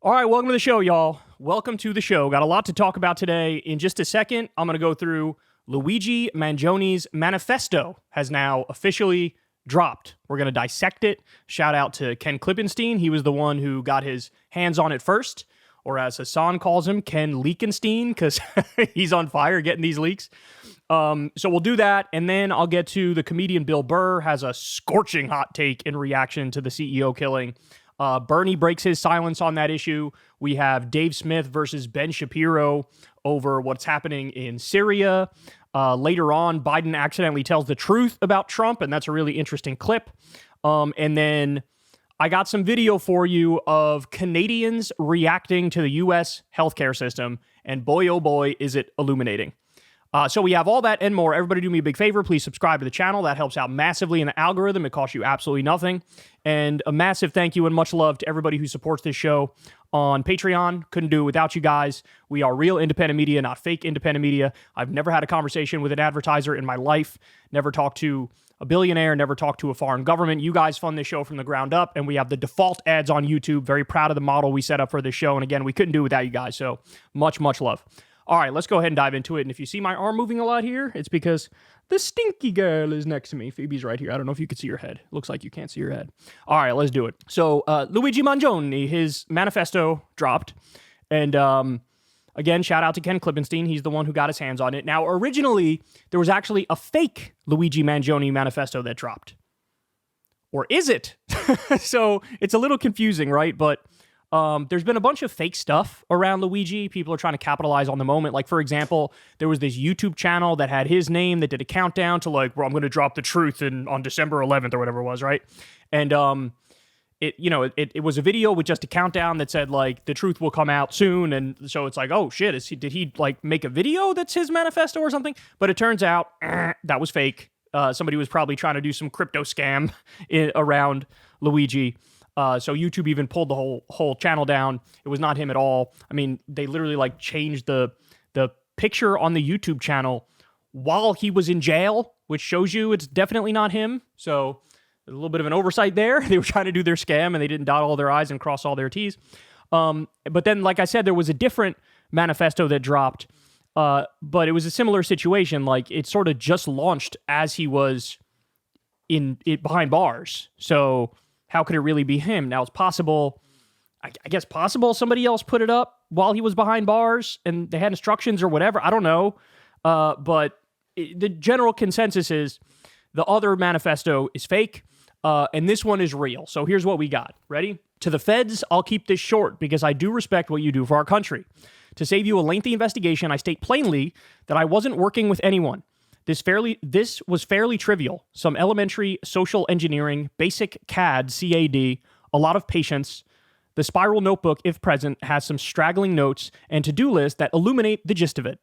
All right, welcome to the show, y'all. Welcome to the show. Got a lot to talk about today. In just a second, I'm going to go through Luigi Mangione's Manifesto has now officially dropped. We're going to dissect it. Shout out to Ken Klippenstein. He was the one who got his hands on it first, or as Hassan calls him, Ken Leakenstein, because he's on fire getting these leaks. So we'll do that, and then I'll get to the comedian Bill Burr has a scorching hot take in reaction to the CEO killing. Bernie breaks his silence on that issue. We have Dave Smith versus Ben Shapiro over what's happening in Syria. Later on, Biden accidentally tells the truth about Trump, and that's a really interesting clip. And then I got some video for you of Canadians reacting to the U.S. healthcare system, and boy, oh boy, is it illuminating. So we have all that and more. Everybody do me a big favor. Please subscribe to the channel. That helps out massively in the algorithm. It costs you absolutely nothing. And a massive thank you and much love to everybody who supports this show on Patreon. Couldn't do it without you guys. We are real independent media, not fake independent media. I've never had a conversation with an advertiser in my life. Never talked to a billionaire. Never talked to a foreign government. You guys fund this show from the ground up, and we have the default ads on YouTube. Very proud of the model we set up for this show. And again, we couldn't do it without you guys. So much, much love. All right, let's go ahead and dive into it. And if you see my arm moving a lot here, it's because the stinky girl is next to me. Phoebe's right here. I don't know if you can see her head. Looks like you can't see her head. All right, let's do it. So Luigi Mangione, his manifesto dropped. And again, shout out to Ken Klippenstein. He's the one who got his hands on it. Now, originally, there was actually a fake Luigi Mangione manifesto that dropped. Or is it? So it's a little confusing, right? But there's been a bunch of fake stuff around Luigi. People are trying to capitalize on the moment. Like, for example, there was this YouTube channel that had his name that did a countdown to like, well, I'm going to drop the truth on December 11th or whatever it was, right? And it was a video with just a countdown that said like the truth will come out soon. And so it's like, oh shit, did he like make a video that's his manifesto or something? But it turns out that was fake. Somebody was probably trying to do some crypto scam around Luigi. So YouTube even pulled the whole channel down. It was not him at all. I mean, they literally like changed the picture on the YouTube channel while he was in jail, which shows you it's definitely not him. So there's a little bit of an oversight there. They were trying to do their scam and they didn't dot all their I's and cross all their T's. But then, like I said, there was a different manifesto that dropped, but it was a similar situation. Like it sort of just launched as he was behind bars. So how could it really be him? Now, it's possible, I guess possible somebody else put it up while he was behind bars and they had instructions or whatever. I don't know. But the general consensus is the other manifesto is fake, and this one is real. So here's what we got. Ready? To the feds, I'll keep this short because I do respect what you do for our country. To save you a lengthy investigation, I state plainly that I wasn't working with anyone. This was fairly trivial. Some elementary social engineering, basic CAD, a lot of patience. The spiral notebook, if present, has some straggling notes and to-do lists that illuminate the gist of it.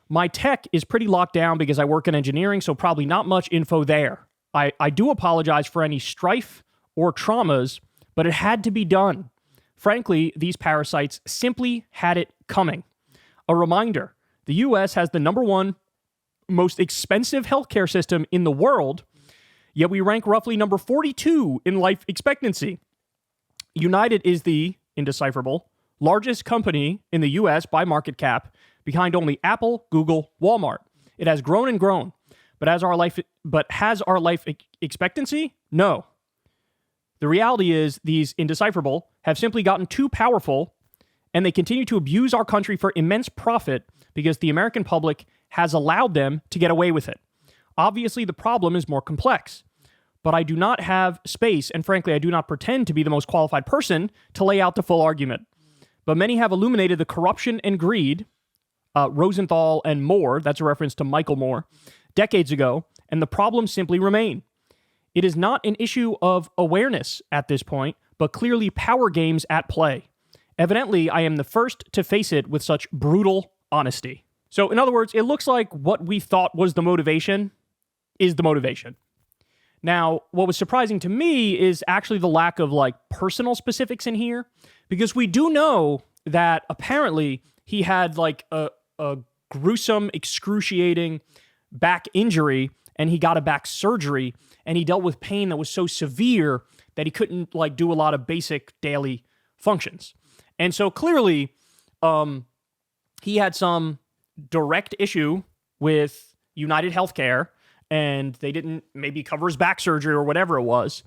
My tech is pretty locked down because I work in engineering, so probably not much info there. I do apologize for any strife or traumas, but it had to be done. Frankly, these parasites simply had it coming. A reminder, the U.S. has the #1 most expensive healthcare system in the world, yet we rank roughly number 42 in life expectancy. United is the, indecipherable, largest company in the U.S. by market cap, behind only Apple, Google, Walmart. It has grown and grown, but has our life expectancy? No. The reality is these indecipherable have simply gotten too powerful, and they continue to abuse our country for immense profit because the American public has allowed them to get away with it. Obviously, the problem is more complex, but I do not have space, and frankly, I do not pretend to be the most qualified person to lay out the full argument. But many have illuminated the corruption and greed, Rosenthal and Moore, that's a reference to Michael Moore, decades ago, and the problems simply remain. It is not an issue of awareness at this point, but clearly power games at play. Evidently, I am the first to face it with such brutal honesty. So, in other words, it looks like what we thought was the motivation is the motivation. Now, what was surprising to me is actually the lack of like personal specifics in here, because we do know that apparently he had like a gruesome, excruciating back injury, and he got a back surgery, and he dealt with pain that was so severe that he couldn't like do a lot of basic daily functions. And so clearly, he had some direct issue with United Healthcare, and they didn't maybe cover his back surgery or whatever it was.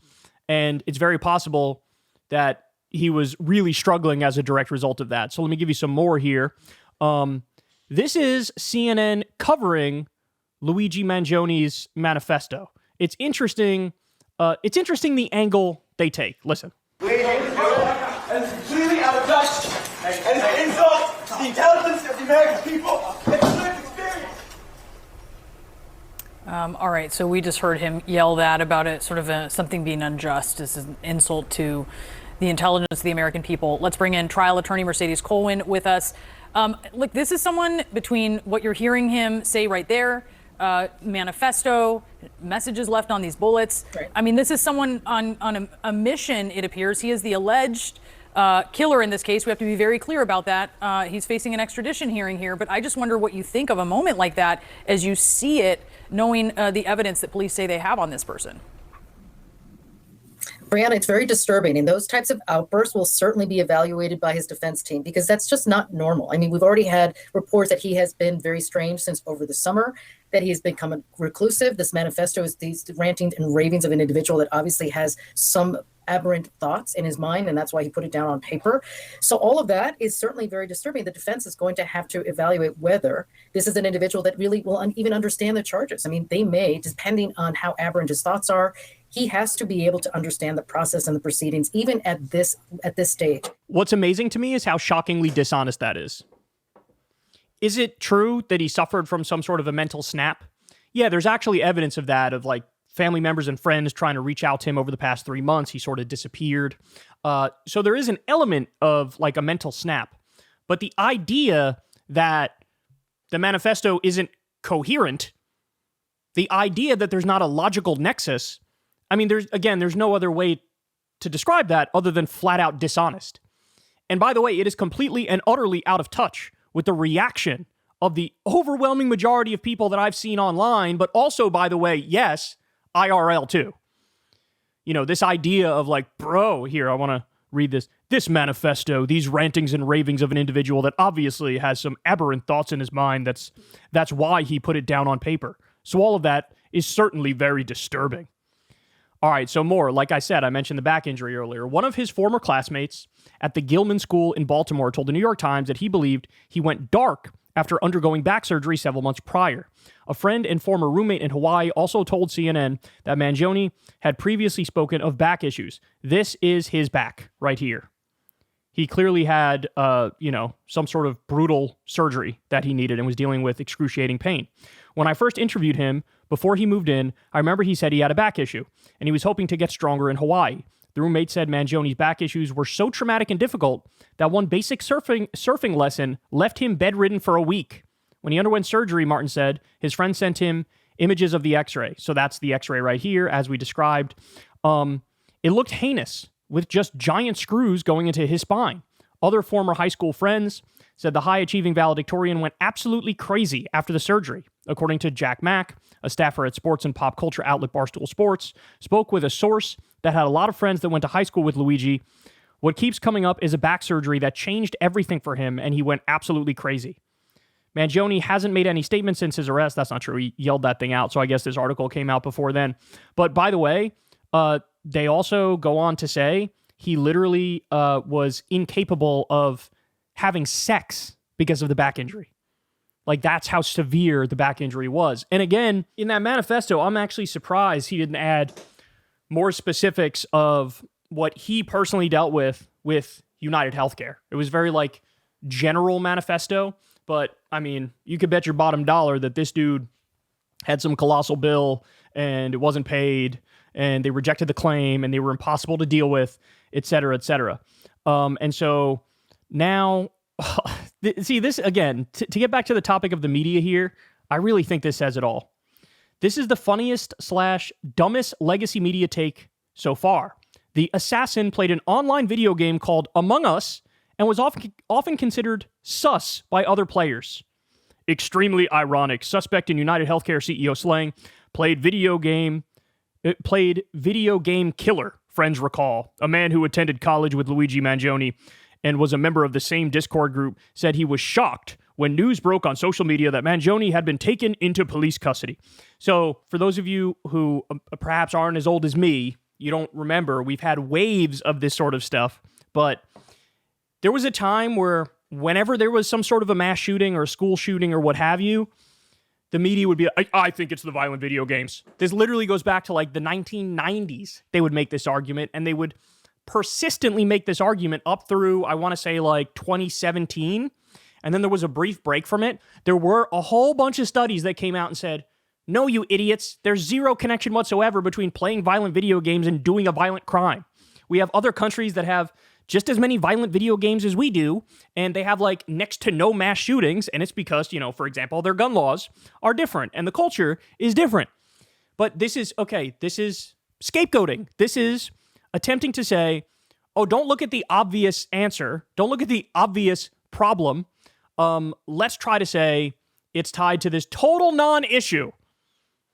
And it's very possible that he was really struggling as a direct result of that. So let me give you some more here. This is CNN covering Luigi Mangione's manifesto. It's interesting. The angle they take. Listen. And it's completely out of touch. And it's an insult to the intelligence of the American people. It's a lived experience. All right, so we just heard him yell that about it, sort of something being unjust. This is an insult to the intelligence of the American people. Let's bring in trial attorney Mercedes Colwin with us. Look, this is someone between what you're hearing him say right there, manifesto, messages left on these bullets. Right. I mean, this is someone on a mission, it appears. He is the alleged killer in this case. We have to be very clear about that. He's facing an extradition hearing here, but I just wonder what you think of a moment like that as you see it, knowing the evidence that police say they have on this person. Brianna, it's very disturbing, and those types of outbursts will certainly be evaluated by his defense team because that's just not normal. I mean, we've already had reports that he has been very strange since over the summer, that he's become reclusive. This manifesto is these rantings and ravings of an individual that obviously has some aberrant thoughts in his mind, and that's why he put it down on paper. So all of that is certainly very disturbing. The defense is going to have to evaluate whether this is an individual that really will even understand the charges. I mean, they may, depending on how aberrant his thoughts are, he has to be able to understand the process and the proceedings, even at this stage. What's amazing to me is how shockingly dishonest that is. Is it true that he suffered from some sort of a mental snap? Yeah, there's actually evidence of that, of like family members and friends trying to reach out to him over the past 3 months. He sort of disappeared. So there is an element of like a mental snap. But the idea that the manifesto isn't coherent, the idea that there's not a logical nexus, I mean, there's no other way to describe that other than flat out dishonest. And by the way, it is completely and utterly out of touch with the reaction of the overwhelming majority of people that I've seen online, but also, by the way, yes, IRL too. You know, this idea of like, bro, here, I want to read this manifesto, these rantings and ravings of an individual that obviously has some aberrant thoughts in his mind. That's why he put it down on paper. So all of that is certainly very disturbing. All right, so more. Like I said, I mentioned the back injury earlier. One of his former classmates at the Gilman School in Baltimore told the New York Times that he believed he went dark after undergoing back surgery several months prior. A friend and former roommate in Hawaii also told CNN that Mangione had previously spoken of back issues. This is his back right here. He clearly had, some sort of brutal surgery that he needed and was dealing with excruciating pain. When I first interviewed him before he moved in, I remember he said he had a back issue and he was hoping to get stronger in Hawaii. The roommate said Mangione's back issues were so traumatic and difficult that one basic surfing lesson left him bedridden for a week. When he underwent surgery, Martin said, his friend sent him images of the x-ray. So that's the x-ray right here, as we described. It looked heinous, with just giant screws going into his spine. Other former high school friends said the high-achieving valedictorian went absolutely crazy after the surgery. According to Jack Mack, a staffer at sports and pop culture outlet Barstool Sports, spoke with a source that had a lot of friends that went to high school with Luigi. What keeps coming up is a back surgery that changed everything for him, and he went absolutely crazy. Mangione hasn't made any statements since his arrest. That's not true. He yelled that thing out, so I guess this article came out before then. But by the way, they also go on to say he literally was incapable of having sex because of the back injury. Like, that's how severe the back injury was. And again, in that manifesto, I'm actually surprised he didn't add more specifics of what he personally dealt with United Healthcare. It was very, like, general manifesto. But, I mean, you could bet your bottom dollar that this dude had some colossal bill and it wasn't paid and they rejected the claim and they were impossible to deal with, et cetera, et cetera. And so now, see, this, again, to get back to the topic of the media here, I really think this says it all. This is the funniest / dumbest legacy media take so far. The assassin played an online video game called Among Us and was often considered sus by other players. Extremely ironic. Suspect in United Healthcare CEO slaying played video game killer, friends recall. A man who attended college with Luigi Mangione and was a member of the same Discord group, said he was shocked when news broke on social media that Mangione had been taken into police custody. So for those of you who perhaps aren't as old as me, you don't remember, we've had waves of this sort of stuff, but there was a time where whenever there was some sort of a mass shooting or a school shooting or what have you, the media would be like, I think it's the violent video games. This literally goes back to like the 1990s. They would make this argument, and they would persistently make this argument up through, I want to say, like 2017. And then there was a brief break from it. There were a whole bunch of studies that came out and said, no, you idiots, there's zero connection whatsoever between playing violent video games and doing a violent crime. We have other countries that have just as many violent video games as we do, and they have like next to no mass shootings, and it's because, you know, for example, their gun laws are different, and the culture is different. But this is scapegoating. This is attempting to say, oh, don't look at the obvious answer. Don't look at the obvious problem. Let's try to say it's tied to this total non-issue,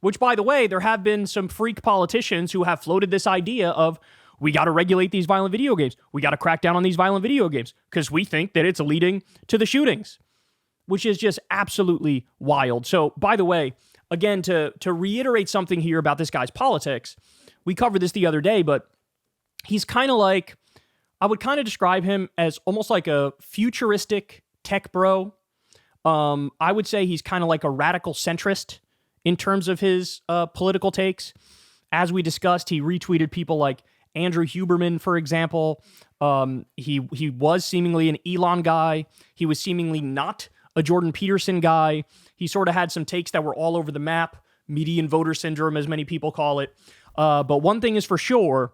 which, by the way, there have been some freak politicians who have floated this idea of, we got to regulate these violent video games. We got to crack down on these violent video games because we think that it's leading to the shootings, which is just absolutely wild. So, by the way, again, to reiterate something here about this guy's politics, we covered this the other day, but he's kind of like, I would kind of describe him as almost like a futuristic tech bro. I would say he's kind of like a radical centrist in terms of his political takes. As we discussed, he retweeted people like Andrew Huberman, for example. He was seemingly an Elon guy. He was seemingly not a Jordan Peterson guy. He sort of had some takes that were all over the map, median voter syndrome, as many people call it. But one thing is for sure,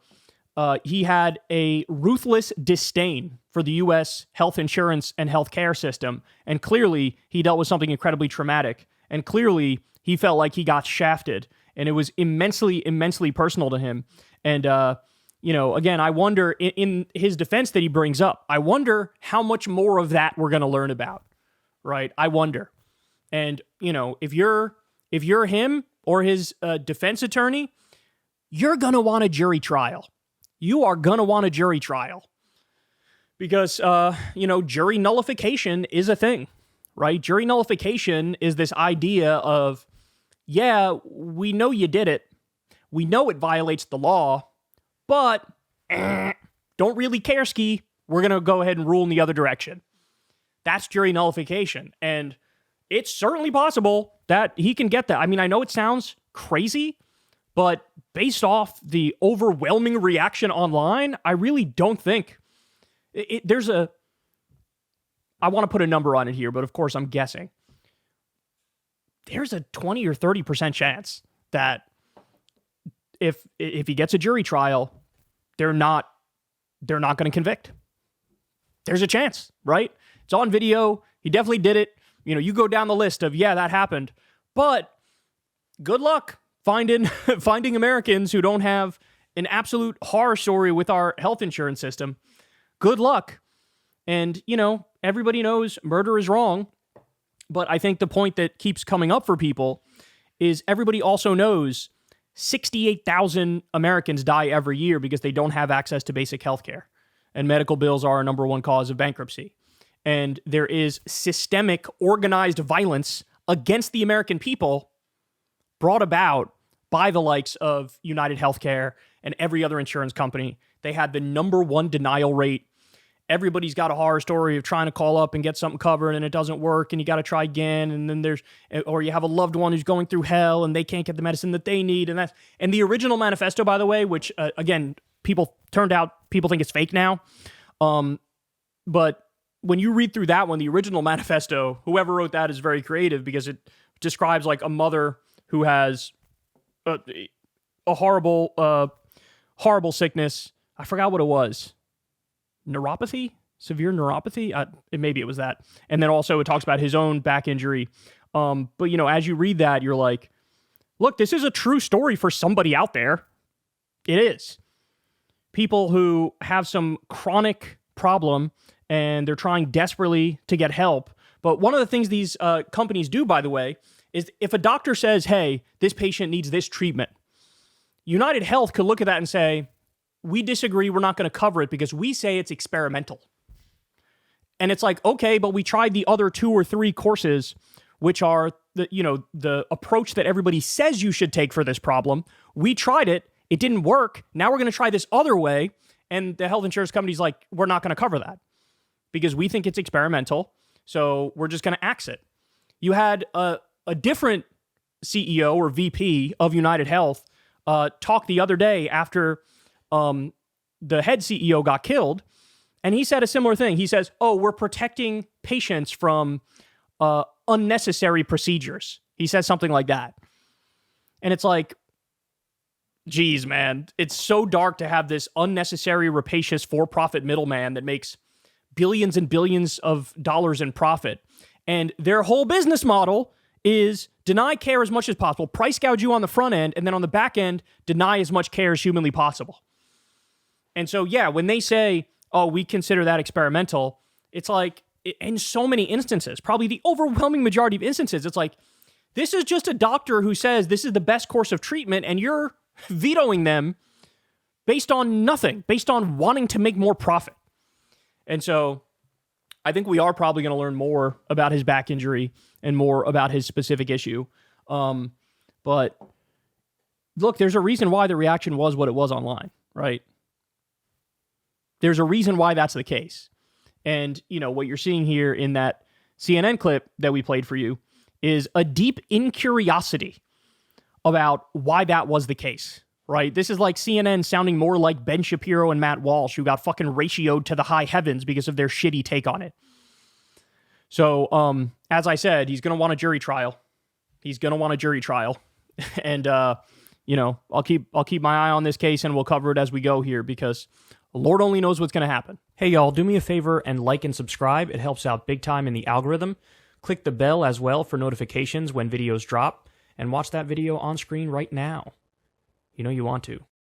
he had a ruthless disdain for the U.S. health insurance and healthcare system. And clearly, he dealt with something incredibly traumatic. And clearly, he felt like he got shafted. And it was immensely, immensely personal to him. And, again, I wonder, in his defense that he brings up, I wonder how much more of that we're going to learn about, right? I wonder. And, if you're him or his defense attorney, you're going to want a jury trial. You are going to want a jury trial. Because, jury nullification is a thing, right? Jury nullification is this idea of, yeah, we know you did it. We know it violates the law, but don't really care, ski. We're going to go ahead and rule in the other direction. That's jury nullification. And it's certainly possible that he can get that. I mean, I know it sounds crazy, but based off the overwhelming reaction online, I really don't think I want to put a number on it here, but of course I'm guessing. There's a 20 or 30% chance that if he gets a jury trial, they're not going to convict. There's a chance, right? It's on video. He definitely did it. You go down the list of, yeah, that happened. But good luck finding Americans who don't have an absolute horror story with our health insurance system. Good luck. And, everybody knows murder is wrong. But I think the point that keeps coming up for people is everybody also knows 68,000 Americans die every year because they don't have access to basic health care. And medical bills are our number one cause of bankruptcy. And there is systemic organized violence against the American people brought about by the likes of United Healthcare and every other insurance company. They had the number one denial rate. Everybody's got a horror story of trying to call up and get something covered and it doesn't work and you got to try again. And then or you have a loved one who's going through hell and they can't get the medicine that they need. And the original manifesto, by the way, which again, people think it's fake now. But when you read through that one, the original manifesto, whoever wrote that is very creative because it describes like a mother who has a horrible sickness. I forgot what it was. Neuropathy? Severe neuropathy? Maybe it was that. And then also it talks about his own back injury. But, as you read that, you're like, look, this is a true story for somebody out there. It is. People who have some chronic problem and they're trying desperately to get help. But one of the things these companies do, by the way, is if a doctor says, hey, this patient needs this treatment, United Health could look at that and say, we disagree, we're not going to cover it because we say it's experimental. And it's like, okay, but we tried the other 2 or 3 courses, which are the approach that everybody says you should take for this problem. We tried it. It didn't work. Now we're going to try this other way. And the health insurance company's like, we're not going to cover that because we think it's experimental. So we're just going to axe it. You had a different CEO or VP of United Health talk the other day after the head CEO got killed. And he said a similar thing. He says, oh, we're protecting patients from unnecessary procedures. He says something like that. And it's like, geez, man, it's so dark to have this unnecessary, rapacious, for-profit middleman that makes billions and billions of dollars in profit. And their whole business model is deny care as much as possible, price gouge you on the front end, and then on the back end, deny as much care as humanly possible. And so, yeah, when they say, oh, we consider that experimental, it's like, in so many instances, probably the overwhelming majority of instances, it's like, this is just a doctor who says this is the best course of treatment, and you're vetoing them based on nothing, based on wanting to make more profit. And so I think we are probably going to learn more about his back injury and more about his specific issue. But look, there's a reason why the reaction was what it was online, right? There's a reason why that's the case. And, what you're seeing here in that CNN clip that we played for you is a deep incuriosity about why that was the case, right? This is like CNN sounding more like Ben Shapiro and Matt Walsh, who got fucking ratioed to the high heavens because of their shitty take on it. So, as I said, he's going to want a jury trial. And, I'll keep my eye on this case and we'll cover it as we go here because Lord only knows what's going to happen. Hey, y'all, do me a favor and like and subscribe. It helps out big time in the algorithm. Click the bell as well for notifications when videos drop. And watch that video on screen right now. You know you want to.